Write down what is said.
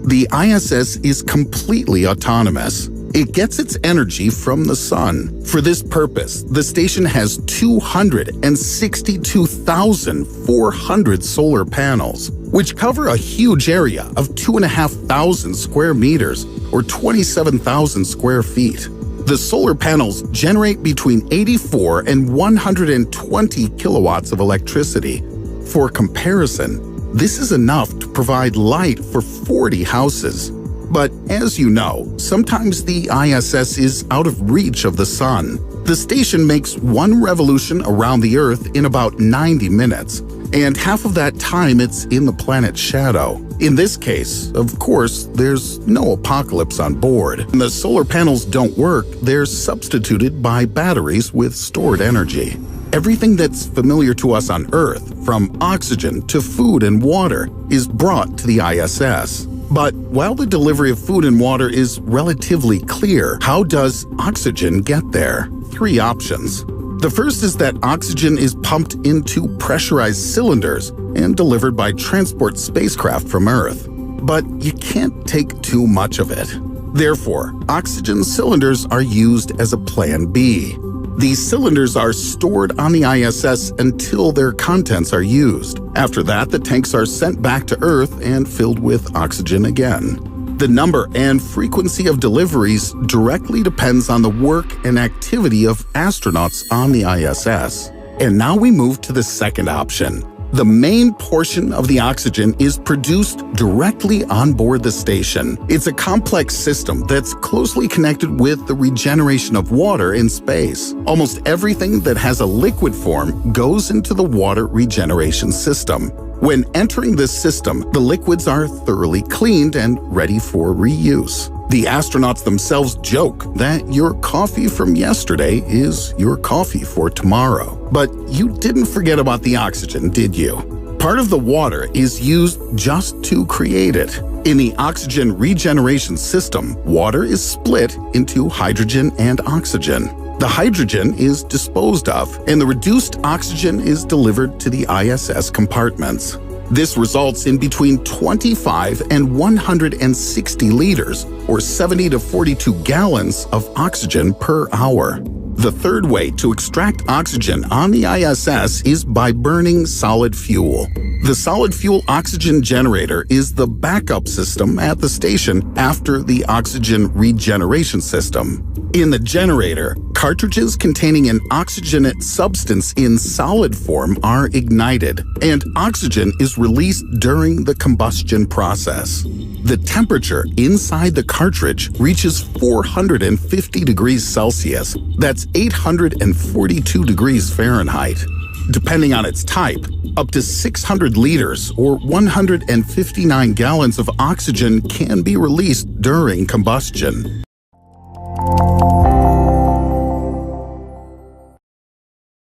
The ISS is completely autonomous. It gets its energy from the sun. For this purpose, the station has 262,400 solar panels, which cover a huge area of 2,500 square meters or 27,000 square feet. The solar panels generate between 84 and 120 kilowatts of electricity. For comparison, this is enough to provide light for 40 houses. But as you know, sometimes the ISS is out of reach of the sun. The station makes one revolution around the Earth in about 90 minutes, and half of that time it's in the planet's shadow. In this case, of course, there's no apocalypse on board. When the solar panels don't work, they're substituted by batteries with stored energy. Everything that's familiar to us on Earth, from oxygen to food and water, is brought to the ISS. But while the delivery of food and water is relatively clear, how does oxygen get there? 3 options. The first is that oxygen is pumped into pressurized cylinders and delivered by transport spacecraft from Earth. But you can't take too much of it. Therefore, oxygen cylinders are used as a plan B. These cylinders are stored on the ISS until their contents are used. After that, the tanks are sent back to Earth and filled with oxygen again. The number and frequency of deliveries directly depends on the work and activity of astronauts on the ISS. And now we move to the second option. The main portion of the oxygen is produced directly on board the station. It's a complex system that's closely connected with the regeneration of water in space. Almost everything that has a liquid form goes into the water regeneration system. When entering this system, the liquids are thoroughly cleaned and ready for reuse. The astronauts themselves joke that your coffee from yesterday is your coffee for tomorrow. But you didn't forget about the oxygen, did you? Part of the water is used just to create it. In the oxygen regeneration system, water is split into hydrogen and oxygen. The hydrogen is disposed of, and the reduced oxygen is delivered to the ISS compartments. This results in between 25 and 160 liters, or 70 to 42 gallons of oxygen per hour. The third way to extract oxygen on the ISS is by burning solid fuel. The solid fuel oxygen generator is the backup system at the station after the oxygen regeneration system. In the generator, cartridges containing an oxygenate substance in solid form are ignited, and oxygen is released during the combustion process. The temperature inside the cartridge reaches 450 degrees Celsius. That's 842 degrees Fahrenheit. Depending on its type, up to 600 liters or 159 gallons of oxygen can be released during combustion.